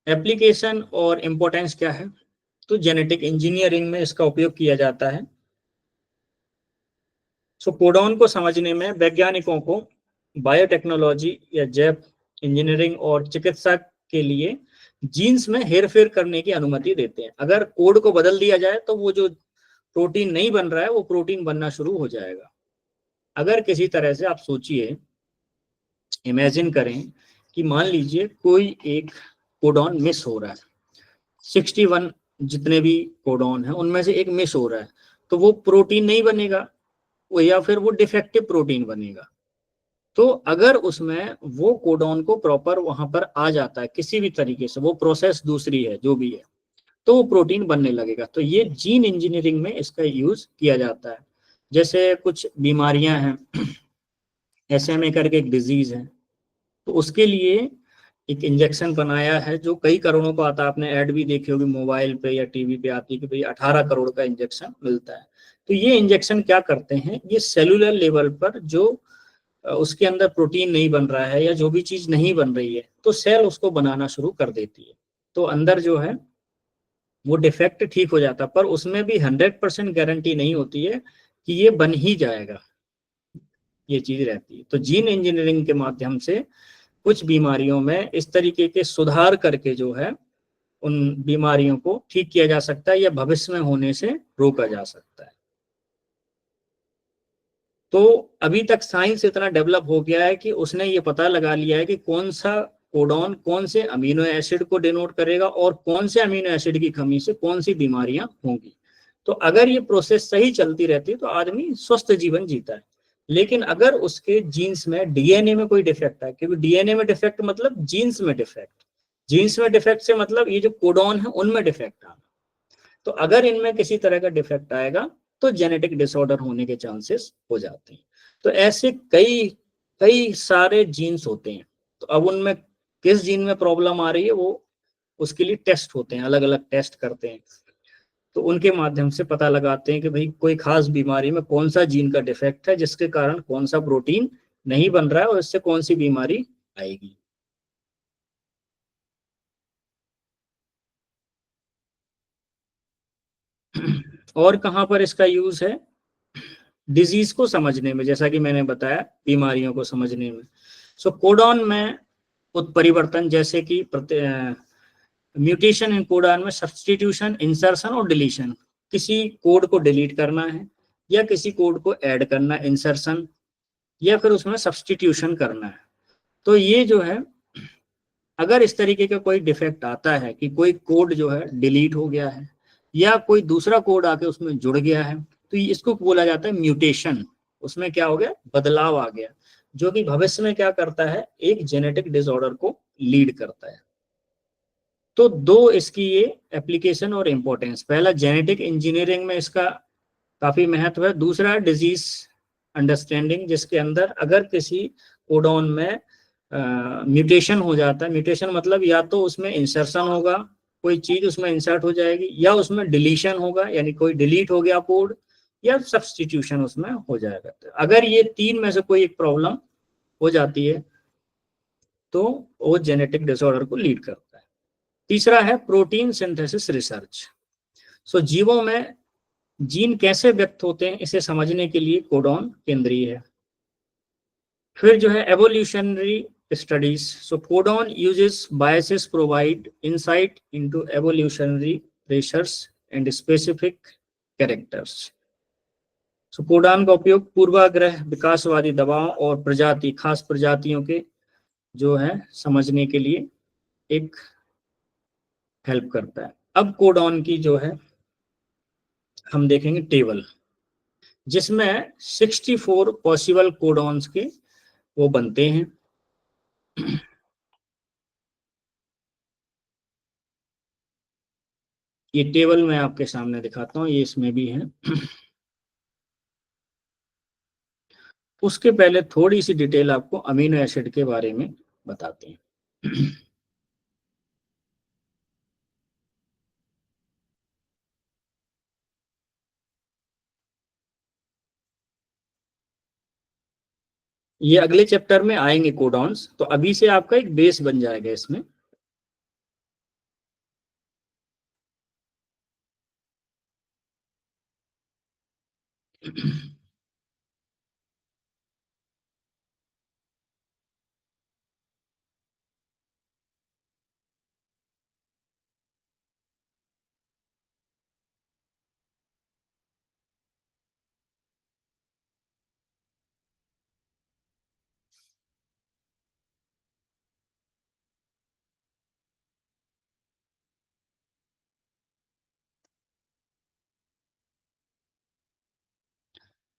एप्लीकेशन और इंपॉर्टेंस क्या है। तो जेनेटिक इंजीनियरिंग में इसका उपयोग किया जाता है। सो कोडॉन को समझने में वैज्ञानिकों को बायोटेक्नोलॉजी या जैव इंजीनियरिंग और चिकित्सा के लिए जीन्स में हेरफेर करने की अनुमति देते हैं। अगर कोड को बदल दिया जाए तो वो जो प्रोटीन नहीं बन रहा है वो प्रोटीन बनना शुरू हो जाएगा। अगर किसी तरह से आप सोचिए, इमेजिन करें कि मान लीजिए कोई एक कोडॉन मिस हो रहा है, 61 जितने भी कोडॉन है उनमें से एक मिस हो रहा है, तो वो प्रोटीन नहीं बनेगा, वो या फिर वो डिफेक्टिव प्रोटीन बनेगा। तो अगर उसमें वो कोडॉन को प्रॉपर वहां पर आ जाता है किसी भी तरीके से, वो प्रोसेस दूसरी है जो भी है, तो वो प्रोटीन बनने लगेगा। तो ये जीन इंजीनियरिंग में इसका यूज किया जाता है। जैसे कुछ बीमारियां हैं, SMA करके एक डिजीज है, तो उसके लिए एक इंजेक्शन बनाया है जो कई करोड़ों का आता है। आपने ऐड भी देखी होगी मोबाइल पे या टीवी पे आती है कि भाई 18 करोड़ का इंजेक्शन मिलता है। तो ये इंजेक्शन क्या करते हैं, ये सेलुलर लेवल पर जो उसके अंदर प्रोटीन नहीं बन रहा है या जो भी चीज नहीं बन रही है, तो सेल उसको बनाना शुरू कर देती है। तो अंदर जो है वो डिफेक्ट ठीक हो जाता है, पर उसमें भी 100% गारंटी नहीं होती है कि ये बन ही जाएगा, ये चीज रहती है। तो जीन इंजीनियरिंग के माध्यम से कुछ बीमारियों में इस तरीके के सुधार करके जो है उन बीमारियों को ठीक किया जा सकता है या भविष्य में होने से रोका जा सकता है। तो अभी तक साइंस इतना डेवलप हो गया है कि उसने ये पता लगा लिया है कि कौन सा कोडॉन कौन से अमीनो एसिड को डिनोट करेगा और कौन से अमीनो एसिड की कमी से कौन सी बीमारियां होंगी। तो अगर ये प्रोसेस सही चलती रहती है तो आदमी स्वस्थ जीवन जीता है। लेकिन अगर उसके जीन्स में डीएनए में कोई डिफेक्ट है, क्योंकि डीएनए में डिफेक्ट मतलब जीन्स में डिफेक्ट, जीन्स में डिफेक्ट से मतलब ये जो कोडॉन है उनमें डिफेक्ट आना। तो अगर इनमें किसी तरह का डिफेक्ट आएगा तो जेनेटिक डिसऑर्डर होने के चांसेस हो जाते हैं। तो ऐसे कई कई सारे जीन्स होते हैं। तो अब उनमें किस जीन में प्रॉब्लम आ रही है वो उसके लिए टेस्ट होते हैं, अलग अलग टेस्ट करते हैं। तो उनके माध्यम से पता लगाते हैं कि भाई कोई खास बीमारी में कौन सा जीन का डिफेक्ट है जिसके कारण कौन सा प्रोटीन नहीं बन रहा है और इससे कौन सी बीमारी आएगी। और कहाँ पर इसका यूज है, डिजीज को समझने में, जैसा कि मैंने बताया बीमारियों को समझने में। सो कोडॉन में उत्परिवर्तन जैसे कि म्यूटेशन इन कोडॉन में सब्सटीट्यूशन, इंसर्शन और डिलीशन, किसी कोड को डिलीट करना है या किसी कोड को ऐड करना, इंसर्शन, या फिर उसमें सब्सटीट्यूशन करना है। तो ये जो है अगर इस तरीके का कोई डिफेक्ट आता है कि कोई कोड जो है डिलीट हो गया है या कोई दूसरा कोड आके उसमें जुड़ गया है, तो इसको बोला जाता है म्यूटेशन। उसमें क्या हो गया, बदलाव आ गया, जो कि भविष्य में क्या करता है, एक जेनेटिक डिसऑर्डर को लीड करता है। तो दो इसकी ये एप्लीकेशन और इम्पोर्टेंस, पहला जेनेटिक इंजीनियरिंग में इसका काफी महत्व है, दूसरा डिजीज अंडरस्टैंडिंग, जिसके अंदर अगर किसी कोडॉन में म्यूटेशन हो जाता है, म्यूटेशन मतलब या तो उसमें इंसर्शन होगा, कोई चीज उसमें इंसर्ट हो जाएगी, या उसमें डिलीशन होगा यानी कोई डिलीट हो गया कोड, या सब्सटीट्यूशन उसमें हो जाएगा। तो अगर ये तीन में से कोई एक प्रॉब्लम हो जाती है तो वो जेनेटिक डिसऑर्डर को लीड करता है। तीसरा है प्रोटीन सिंथेसिस रिसर्च। सो जीवों में जीन कैसे व्यक्त होते हैं इसे समझने के लिए कोडॉन केंद्रीय है। फिर जो है evolutionary studies. So codon uses biases provide insight into evolutionary pressures and specific characters. So codon का उपयोग पूर्वाग्रह, विकासवादी दबाव और प्रजाति, खास प्रजातियों के जो है समझने के लिए एक हेल्प करता है। अब कोडॉन की जो है हम देखेंगे टेबल, जिसमें 64 पॉसिबल कोडॉन्स के वो बनते हैं। ये टेबल मैं आपके सामने दिखाता हूँ, ये इसमें भी है। उसके पहले थोड़ी सी डिटेल आपको अमीनो एसिड के बारे में बताते हैं। ये अगले चैप्टर में आएंगे कोडॉन्स, तो अभी से आपका एक बेस बन जाएगा इसमें।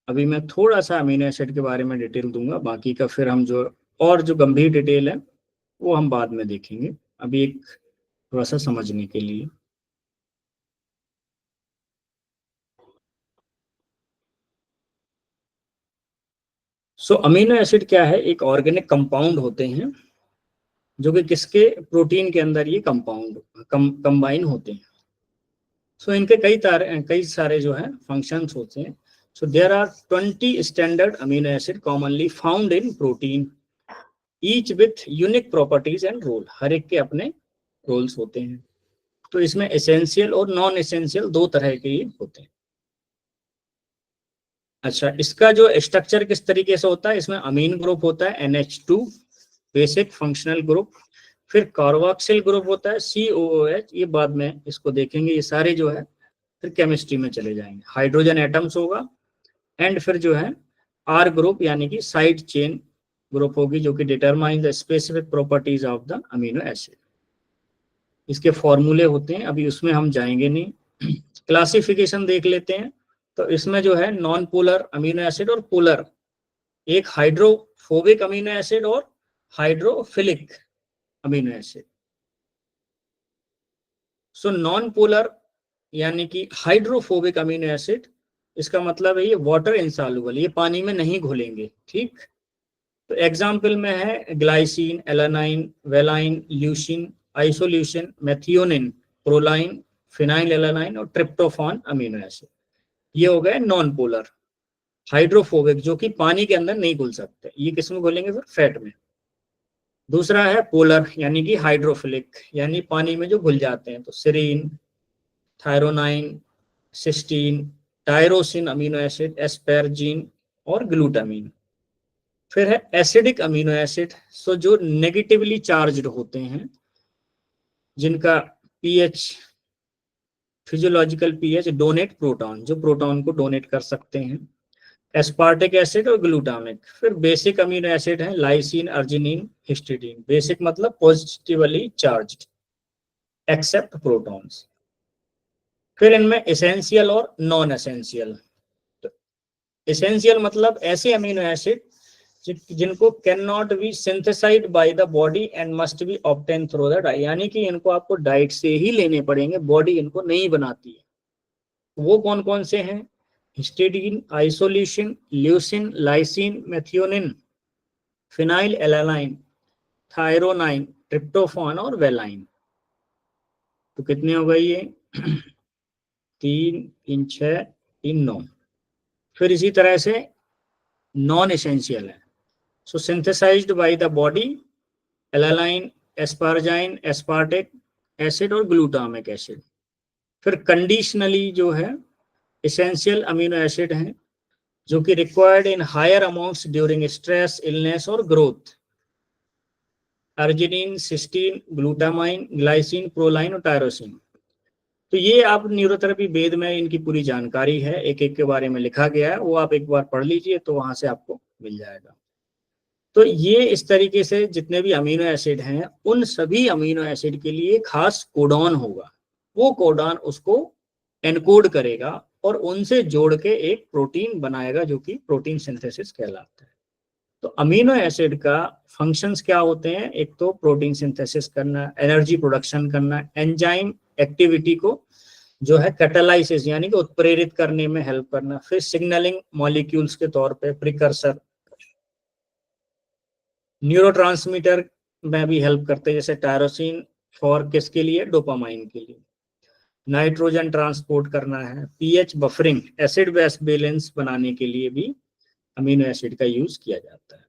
अभी मैं थोड़ा सा अमीनो एसिड के बारे में डिटेल दूंगा, बाकी का फिर हम जो और जो गंभीर डिटेल है वो हम बाद में देखेंगे, अभी एक थोड़ा सा समझने के लिए। सो अमीनो एसिड क्या है, एक ऑर्गेनिक कंपाउंड होते हैं जो कि किसके प्रोटीन के अंदर ये कंपाउंड कंबाइन होते हैं। सो इनके कई सारे जो है फंक्शंस होते हैं। So there are 20 standard amino acid commonly found in protein, each with unique properties and role, हर एक के अपने रोल्स होते हैं। तो इसमें एसेंशियल और नॉन एसेंशियल दो तरह के ये होते हैं। अच्छा, इसका जो स्ट्रक्चर किस तरीके से होता है, इसमें अमीन ग्रुप होता है NH2 बेसिक फंक्शनल ग्रुप, फिर कार्बोक्सिल ग्रुप होता है COOH, ये बाद में इसको देखेंगे, ये सारे जो है फिर केमिस्ट्री में चले जाएंगे। हाइड्रोजन एटम्स होगा, एंड फिर जो है R ग्रुप यानी कि साइड चेन ग्रुप होगी, जो कि determine the specific properties of the amino acid. इसके फॉर्मूले होते हैं, अभी उसमें हम जाएंगे नहीं। क्लासिफिकेशन देख लेते हैं। तो इसमें जो है नॉन पोलर अमीनो एसिड और पोलर, एक हाइड्रोफोबिक अमीनो एसिड और hydrophilic amino acid. So non polar यानी कि हाइड्रोफोबिक अमीनो एसिड, इसका मतलब है ये वाटर इनसॉल्युबल, ये पानी में नहीं घुलेंगे, ठीक। तो एग्जाम्पल में है glycine, alanine, valine, leucine, isoleucine, methionine, proline, phenyl alanine और ट्रिप्टोफान अमीनो एसिड। ये हो गए नॉन पोलर। हाइड्रोफोबिक जो कि पानी के अंदर नहीं घुल सकते, ये किस में घुलेंगे, फिर फैट में। दूसरा है पोलर यानी कि हाइड्रोफिलिक, यानी पानी में जो घुल जाते हैं, तो serine, threonine, cysteine, tyrosine amino acid, asparagine और ग्लूटामीन। फिर है एसिडिक अमीनो एसिड, सो जो नेगेटिवली चार्ज्ड होते हैं, जिनका pH, physiological pH donate proton, जो प्रोटॉन को डोनेट कर सकते हैं। एस्पार्टिक एसिड और ग्लूटामिक। फिर बेसिक अमीनो एसिड है लाइसिन, अर्जिनिन, हिस्टिडीन। बेसिक मतलब पॉजिटिवली चार्ज्ड एक्सेप्ट प्रोटॉन्स। फिर इनमें एसेंशियल और नॉन एसेंशियल। एसेंशियल मतलब ऐसे अमीनो एसिड जिनको can not be synthesized by the body and must be obtain through the diet, यानी कि इनको आपको डाइट से ही लेने पड़ेंगे, बॉडी इनको नहीं बनाती है। वो कौन कौन से हैं? Histidine, isoleucine, leucine, lysine, methionine, phenylalanine, threonine, tryptophan और वेलाइन। तो कितने हो गए ये? 3 3 6 3 9। फिर इसी तरह से नॉन एसेंशियल है, so synthesized by the body, alanine, asparagine, aspartic acid और ग्लूटामिक एसिड। फिर कंडीशनली जो है एसेंशियल अमीनो एसिड हैं जो कि required in higher amounts during stress, illness और growth. Arginine, cysteine, glutamine, glycine, proline और टायरोसिन। तो ये आप न्यूरोथेरेपी वेद में इनकी पूरी जानकारी है, एक एक के बारे में लिखा गया है, वो आप एक बार पढ़ लीजिए तो वहां से आपको मिल जाएगा। तो ये इस तरीके से जितने भी अमीनो एसिड हैं उन सभी अमीनो एसिड के लिए खास कोडॉन होगा, वो कोडॉन उसको एनकोड करेगा और उनसे जोड़ के एक प्रोटीन बनाएगा जो कि प्रोटीन सिंथेसिस कहलाता है। तो अमीनो एसिड का फंक्शंस क्या होते हैं? एक तो प्रोटीन सिंथेसिस करना, एनर्जी प्रोडक्शन करना, एंजाइम एक्टिविटी को जो है कैटालाइसिस यानी कि उत्प्रेरित करने में हेल्प करना, फिर सिग्नलिंग मॉलिक्यूल्स के तौर पे प्रिकर्सर, न्यूरोट्रांसमीटर में भी हेल्प करते हैं जैसे टायरोसिन फॉर किसके लिए? डोपामाइन के लिए। नाइट्रोजन ट्रांसपोर्ट करना है, pH buffering, acid base balance बनाने के लिए भी अमीनो एसिड का यूज किया जाता है।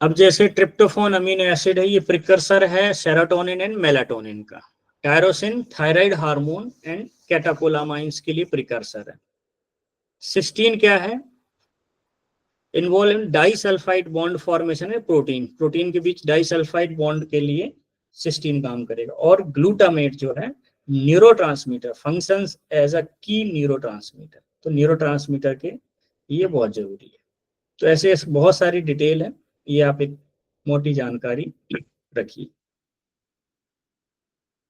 अब जैसे ट्रिप्टोफान अमीनो एसिड है, ये प्रिकर्सर है सेरोटोनिन एंड मेलाटोनिन का। Tyrosine thyroid hormone and catecholamines के लिए प्रिकर्सर है। सिस्टीन क्या है? Involve in disulphide bond formation है प्रोटीन, प्रोटीन के बीच डाइसल्फाइड बॉन्ड के लिए सिस्टीन काम करेगा। और ग्लूटामेट जो है न्यूरोट्रांसमीटर, फंक्शंस एज अ की न्यूरोट्रांसमीटर, तो न्यूरोट्रांसमीटर के ये बहुत जरूरी है। तो ऐसे बहुत सारी डिटेल है, ये आप एक मोटी जानकारी रखिए।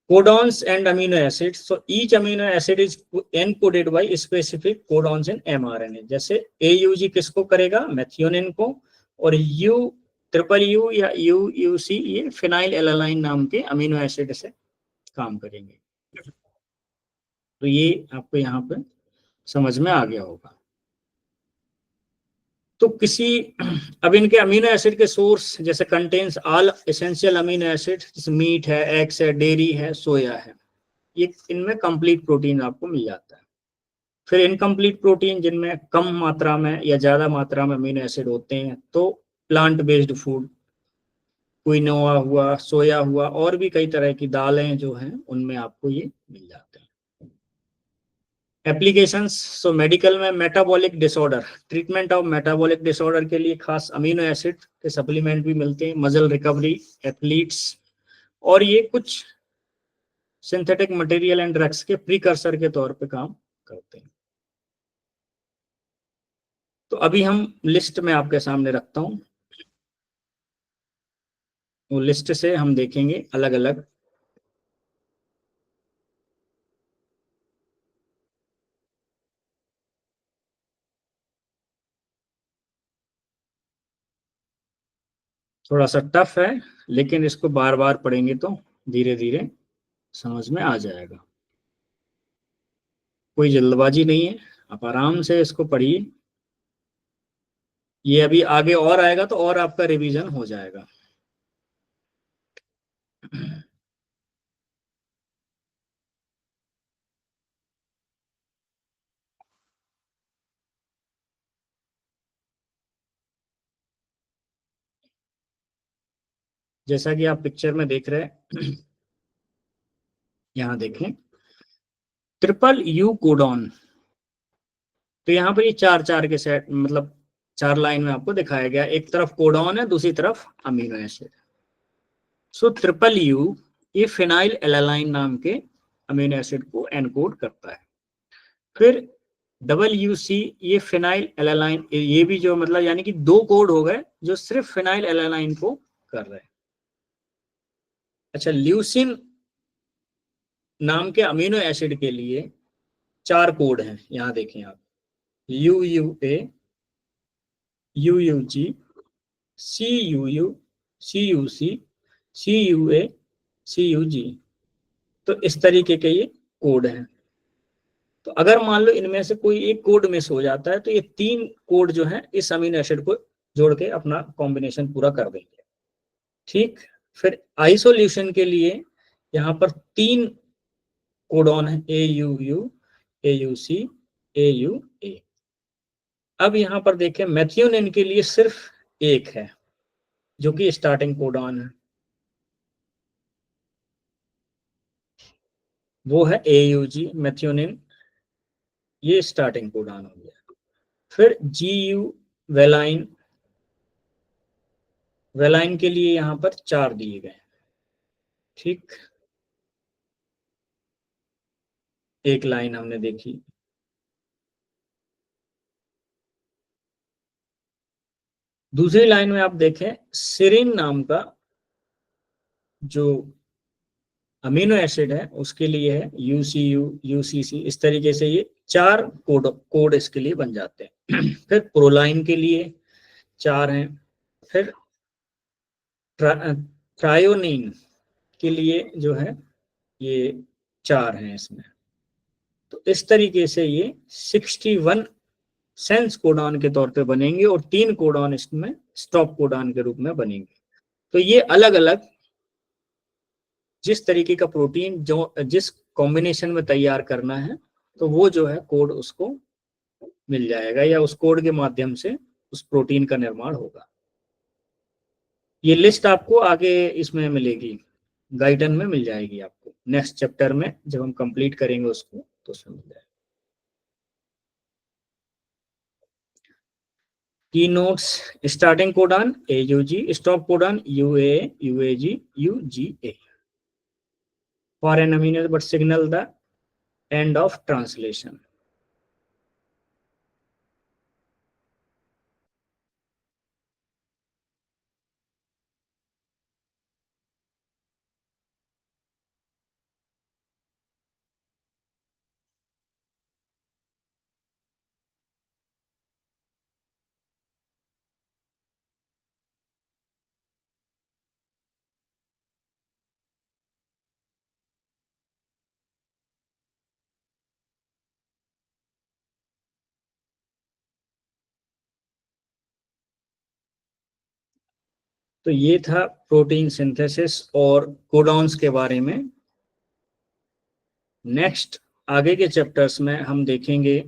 codons and amino acids, so each amino acid is encoded by specific codons in mRNA। जैसे AUG किसको करेगा? मेथियोनिन को। और U या UUC ये फिनाइल एलानाइन नाम के अमीनो एसिड से काम करेंगे। तो ये आपको यहाँ पे समझ में आ गया होगा। तो अब इनके अमीनो एसिड के सोर्स जैसे contains all essential amino acid, जैसे मीट है, एग्स है, डेयरी है, सोया है, ये इनमें कंप्लीट प्रोटीन आपको मिल जाता है। फिर इनकम्प्लीट प्रोटीन जिनमें कम मात्रा में या ज्यादा मात्रा में अमीनो एसिड होते हैं, तो प्लांट बेस्ड फूड, क्विनोआ हुआ, सोया हुआ, और भी कई तरह की दालें जो हैं उनमें आपको ये मिल जाते हैं। एप्लीकेशंस, सो मेडिकल में metabolic disorder, treatment of metabolic disorder के लिए खास अमीनो एसिड के सप्लीमेंट भी मिलते हैं। मसल रिकवरी, एथलीट्स, और ये कुछ सिंथेटिक मटेरियल एंड ड्रग्स के प्रीकर्सर के तौर पे काम करते हैं। तो अभी हम लिस्ट में आपके सामने रखता हूं, वो लिस्ट से हम देखेंगे अलग अलग। थोड़ा सा टफ है लेकिन इसको बार बार पढ़ेंगे तो धीरे धीरे समझ में आ जाएगा। कोई जल्दबाजी नहीं है, आप आराम से इसको पढ़िए। ये अभी आगे और आएगा तो और आपका रिवीजन हो जाएगा। जैसा कि आप पिक्चर में देख रहे हैं, यहाँ देखें ट्रिपल यू कोडॉन। तो यहाँ पर ये चार चार के सेट, मतलब 4 लाइन में आपको दिखाया गया, एक तरफ कोडॉन है, दूसरी तरफ अमीनो एसिड। सो ट्रिपल यू ये फिनाइल एलानाइन नाम के अमीनो एसिड को एनकोड करता है। फिर WC ये फिनाइल एलानाइन, ये भी जो मतलब यानी कि 2 कोड हो गए जो सिर्फ फिनाइल एलानाइन को कर रहे हैं। अच्छा, ल्यूसिन नाम के अमीनो एसिड के लिए 4 कोड हैं, यहां देखें आप, UUA, UUG, CUU, CUC, CUA, CUG। तो इस तरीके के ये कोड हैं। तो अगर मान लो इनमें से कोई एक कोड मिस हो जाता है तो ये 3 कोड जो है इस अमीनो एसिड को जोड़ के अपना कॉम्बिनेशन पूरा कर देंगे। ठीक। फिर आइसोल्यूशन के लिए यहाँ पर 3 कोडॉन है, AUU, AUC, AUA। अब यहाँ पर देखें मेथियोनिन के लिए सिर्फ एक है जो कि स्टार्टिंग कोडॉन है, वो है AUG मेथियोनिन, ये स्टार्टिंग कोडॉन हो गया। फिर GU वेलाइन, वेलाइन के लिए यहाँ पर 4 दिए गए। ठीक, एक लाइन हमने देखी। दूसरी लाइन में आप देखें सिरिन नाम का जो अमीनो एसिड है उसके लिए है UCU, UCC। इस तरीके से ये 4 कोड इसके लिए बन जाते हैं। फिर प्रोलाइन के लिए 4 हैं। फिर ट्रायोनिन के लिए जो है ये 4 हैं इसमें। तो इस तरीके से ये 61 सेंस कोडॉन के तौर पे बनेंगे और 3 कोडॉन इसमें स्टॉप कोडॉन के रूप में बनेंगे। तो ये अलग अलग जिस तरीके का प्रोटीन जो जिस कॉम्बिनेशन में तैयार करना है तो वो जो है कोड उसको मिल जाएगा या उस कोड के माध्यम से उस प्रोटीन का निर्माण होगा। ये लिस्ट आपको आगे इसमें मिलेगी, गाइडन में मिल जाएगी आपको, नेक्स्ट चैप्टर में जब हम कंप्लीट करेंगे उसको तो उसमें मिल जाएगा। की notes, starting codon AUG, stop codon UAA, UAG, UGA for an amino but signal the end of translation। तो ये था प्रोटीन सिंथेसिस और कोडॉन्स के बारे में। नेक्स्ट आगे के चैप्टर्स में हम देखेंगे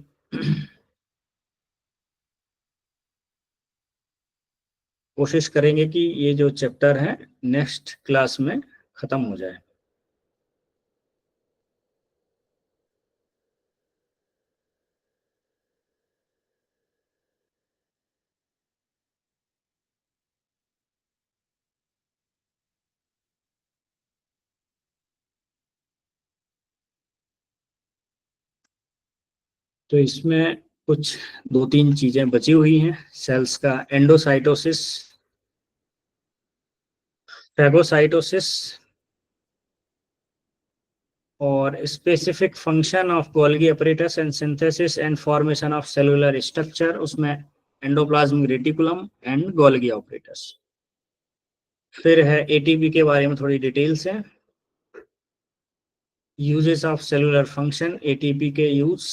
कोशिश करेंगे कि ये जो चैप्टर है नेक्स्ट क्लास में खत्म हो जाए। तो इसमें कुछ 2-3 चीजें बची हुई हैं सेल्स का, एंडोसाइटोसिस, फैगोसाइटोसिस और specific function of Golgi apparatus and synthesis and formation of cellular structure, उसमें endoplasmic reticulum and Golgi apparatus. फिर है ATP के बारे में थोड़ी डिटेल्स है, uses of cellular function, ATP के यूज,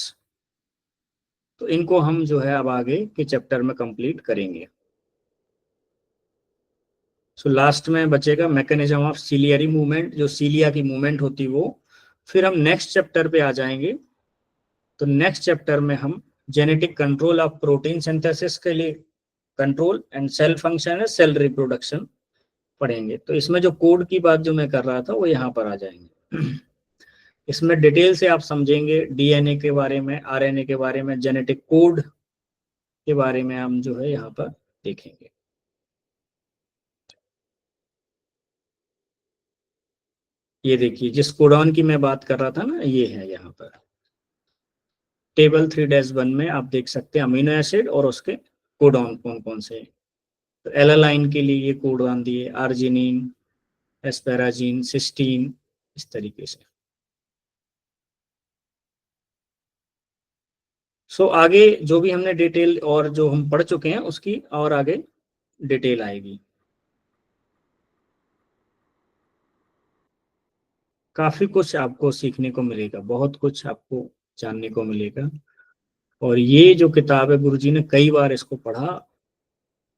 तो इनको हम जो है अब आगे के चैप्टर में कंप्लीट करेंगे। सो लास्ट में बचेगा मैकेनिज्म ऑफ सीलियरी मूवमेंट, जो सीलिया की मूवमेंट होती वो। फिर हम नेक्स्ट चैप्टर पे आ जाएंगे। तो नेक्स्ट चैप्टर में हम genetic control of protein synthesis के लिए कंट्रोल एंड सेल फंक्शन है, सेल रिप्रोडक्शन पढ़ेंगे। तो इसमें जो कोड की बात जो मैं कर रहा था वो यहाँ पर आ जाएंगे। इसमें डिटेल से आप समझेंगे DNA के बारे में, RNA के बारे में, जेनेटिक कोड के बारे में हम जो है यहाँ पर देखेंगे। ये देखिए जिस कोडॉन की मैं बात कर रहा था ना, ये है यहाँ पर टेबल 3-1 में आप देख सकते हैं अमीनो एसिड और उसके कोडॉन कौन कौन से। तो एलालाइन के लिए ये कोडॉन दिए, आर्जिनिन, एस्पेराजिन, सिस्टीन, इस तरीके से। सो आगे जो भी हमने डिटेल और जो हम पढ़ चुके हैं उसकी और आगे डिटेल आएगी। काफी कुछ आपको सीखने को मिलेगा, बहुत कुछ आपको जानने को मिलेगा। और ये जो किताब है गुरुजी ने कई बार इसको पढ़ा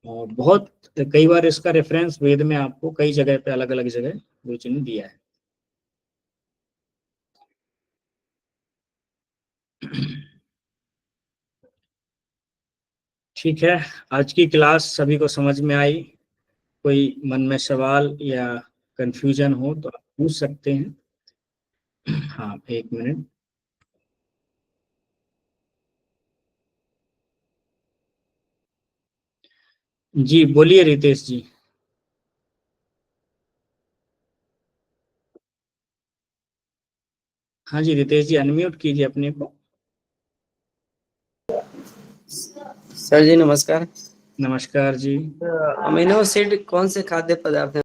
और बहुत कई बार इसका रेफरेंस वेद में आपको कई जगह पे अलग अलग जगह गुरुजी ने दिया है। ठीक है, आज की क्लास सभी को समझ में आई? कोई मन में सवाल या कंफ्यूजन हो तो आप पूछ सकते हैं। हाँ, 1 मिनट। जी बोलिए रितेश जी। हाँ जी रितेश जी, अनम्यूट कीजिए अपने को। सर जी नमस्कार। नमस्कार जी। अमीनो एसिड कौन से खाद्य पदार्थ है?